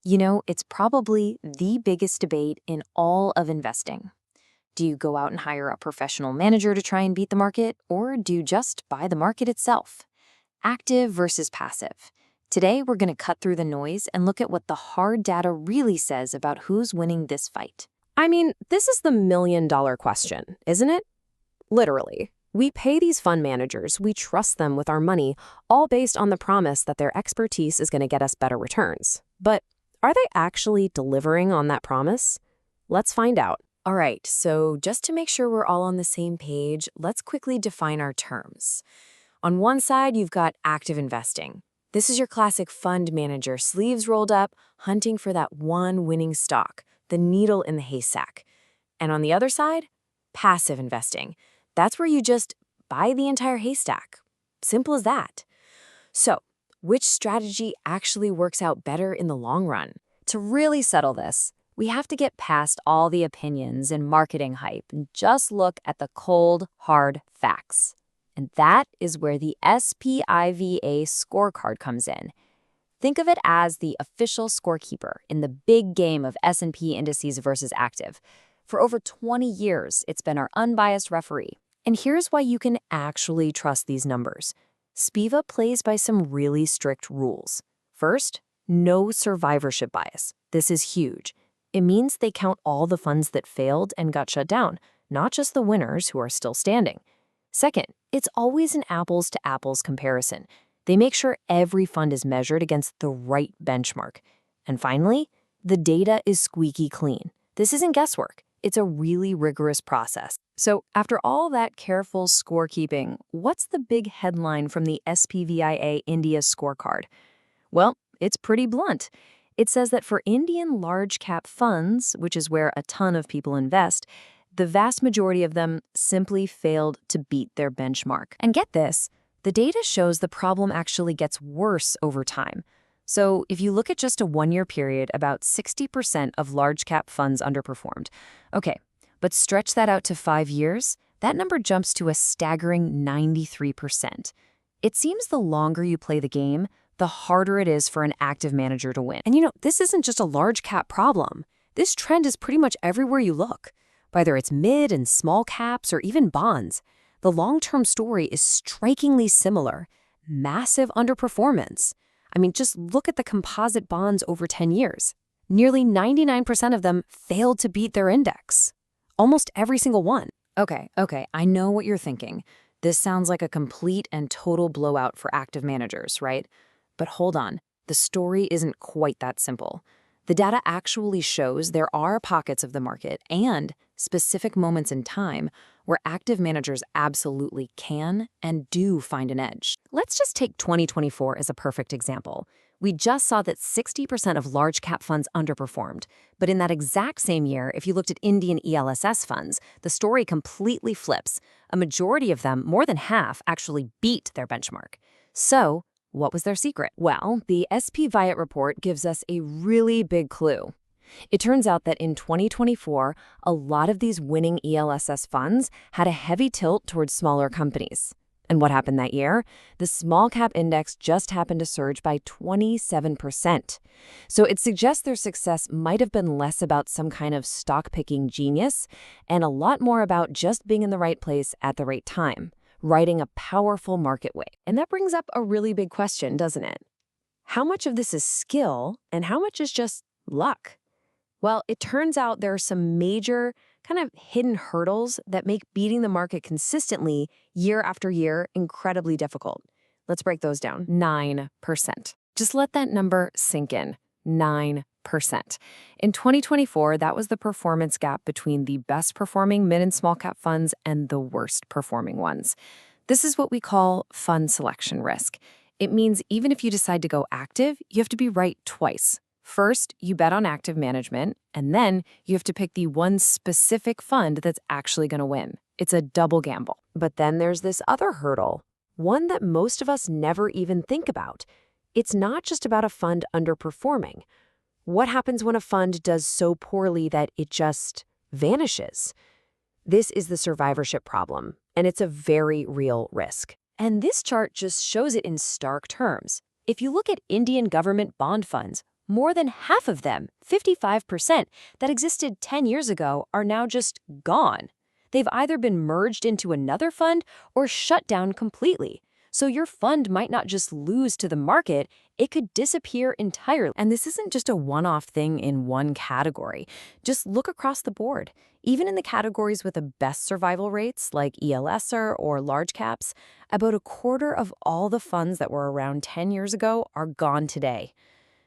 You know, it's probably the biggest debate in all of investing. Do you go out and hire a professional manager to try and beat the market, or do you just buy the market itself? Active versus passive. Today, we're going to cut through the noise and look at what the hard data really says about who's winning this fight. I mean, this is the million-dollar question, isn't it? Literally. We pay these fund managers, we trust them with our money, all based on the promise that their expertise is going to get us better returns. But are they actually delivering on that promise? Let's find out. All right, so just to make sure we're all on the same page, let's quickly define our terms. On one side, you've got active investing. This is your classic fund manager, sleeves rolled up, hunting for that one winning stock, the needle in the haystack. And on the other side, passive investing. That's where you just buy the entire haystack. Simple as that. So, which strategy actually works out better in the long run? To really settle this, we have to get past all the opinions and marketing hype and just look at the cold, hard facts. And that is where the SPIVA scorecard comes in. Think of it as the official scorekeeper in the big game of S&P indices versus active. For over 20 years, it's been our unbiased referee. And here's why you can actually trust these numbers. SPIVA plays by some really strict rules. First, no survivorship bias. This is huge. It means they count all the funds that failed and got shut down, not just the winners who are still standing. Second, it's always an apples-to-apples comparison. They make sure every fund is measured against the right benchmark. And finally, the data is squeaky clean. This isn't guesswork. It's a really rigorous process. So after all that careful scorekeeping, what's the big headline from the SPVIA India scorecard? Well, it's pretty blunt. It says that for Indian large-cap funds, which is where a ton of people invest, the vast majority of them simply failed to beat their benchmark. And get this, the data shows the problem actually gets worse over time. So if you look at just a one-year period, about 60% of large-cap funds underperformed. Okay, but stretch that out to 5 years, that number jumps to a staggering 93%. It seems the longer you play the game, the harder it is for an active manager to win. And you know, this isn't just a large-cap problem. This trend is pretty much everywhere you look. Whether it's mid and small caps or even bonds, the long-term story is strikingly similar. Massive underperformance. I mean, just look at the composite bonds over 10 years. Nearly 99% of them failed to beat their index. Almost every single one. Okay, I know what you're thinking. This sounds like a complete and total blowout for active managers, right? But hold on, the story isn't quite that simple. The data actually shows there are pockets of the market and specific moments in time where active managers absolutely can and do find an edge. Let's just take 2024 as a perfect example. We just saw that 60% of large-cap funds underperformed. But in that exact same year, if you looked at Indian ELSS funds, the story completely flips. A majority of them, more than half, actually beat their benchmark. So, what was their secret? Well, the SP Viat report gives us a really big clue. It turns out that in 2024, a lot of these winning ELSS funds had a heavy tilt towards smaller companies. And what happened that year? The small cap index just happened to surge by 27%. So it suggests their success might have been less about some kind of stock-picking genius and a lot more about just being in the right place at the right time, riding a powerful market wave. And that brings up a really big question, doesn't it? How much of this is skill and how much is just luck? Well, it turns out there are some major kind of hidden hurdles that make beating the market consistently year after year incredibly difficult. Let's break those down. 9%. Just let that number sink in. 9%. In 2024, that was the performance gap between the best performing mid and small cap funds and the worst performing ones. This is what we call fund selection risk. It means even if you decide to go active, you have to be right twice. First, you bet on active management, and then you have to pick the one specific fund that's actually going to win. It's a double gamble. But then there's this other hurdle, one that most of us never even think about. It's not just about a fund underperforming. What happens when a fund does so poorly that it just vanishes? This is the survivorship problem, and it's a very real risk. And this chart just shows it in stark terms. If you look at Indian government bond funds, more than half of them, 55%, that existed 10 years ago are now just gone. They've either been merged into another fund or shut down completely. So your fund might not just lose to the market, it could disappear entirely. And this isn't just a one-off thing in one category. Just look across the board. Even in the categories with the best survival rates, like ELSR or large caps, about a quarter of all the funds that were around 10 years ago are gone today.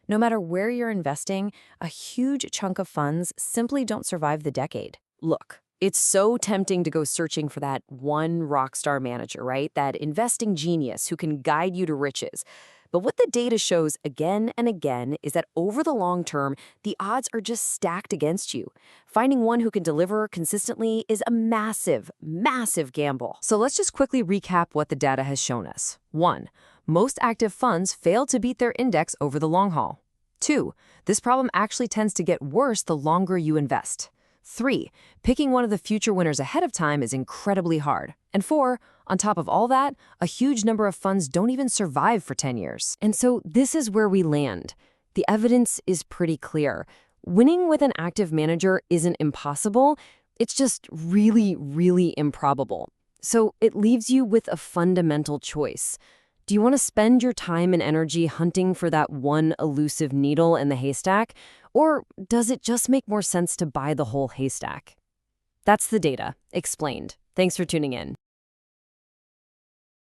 No matter where you're investing, a huge chunk of funds simply don't survive the decade. Look, it's so tempting to go searching for that one rockstar manager, right? That investing genius who can guide you to riches. But what the data shows again and again is that over the long term, the odds are just stacked against you. Finding one who can deliver consistently is a massive, massive gamble. So let's just quickly recap what the data has shown us. 1. Most active funds fail to beat their index over the long haul. 2. This problem actually tends to get worse the longer you invest. 3. Picking one of the future winners ahead of time is incredibly hard. And 4. On top of all that, a huge number of funds don't even survive for 10 years. And so this is where we land. The evidence is pretty clear. Winning with an active manager isn't impossible. It's just really, really improbable. So it leaves you with a fundamental choice. Do you want to spend your time and energy hunting for that one elusive needle in the haystack? Or does it just make more sense to buy the whole haystack? That's the data, explained. Thanks for tuning in.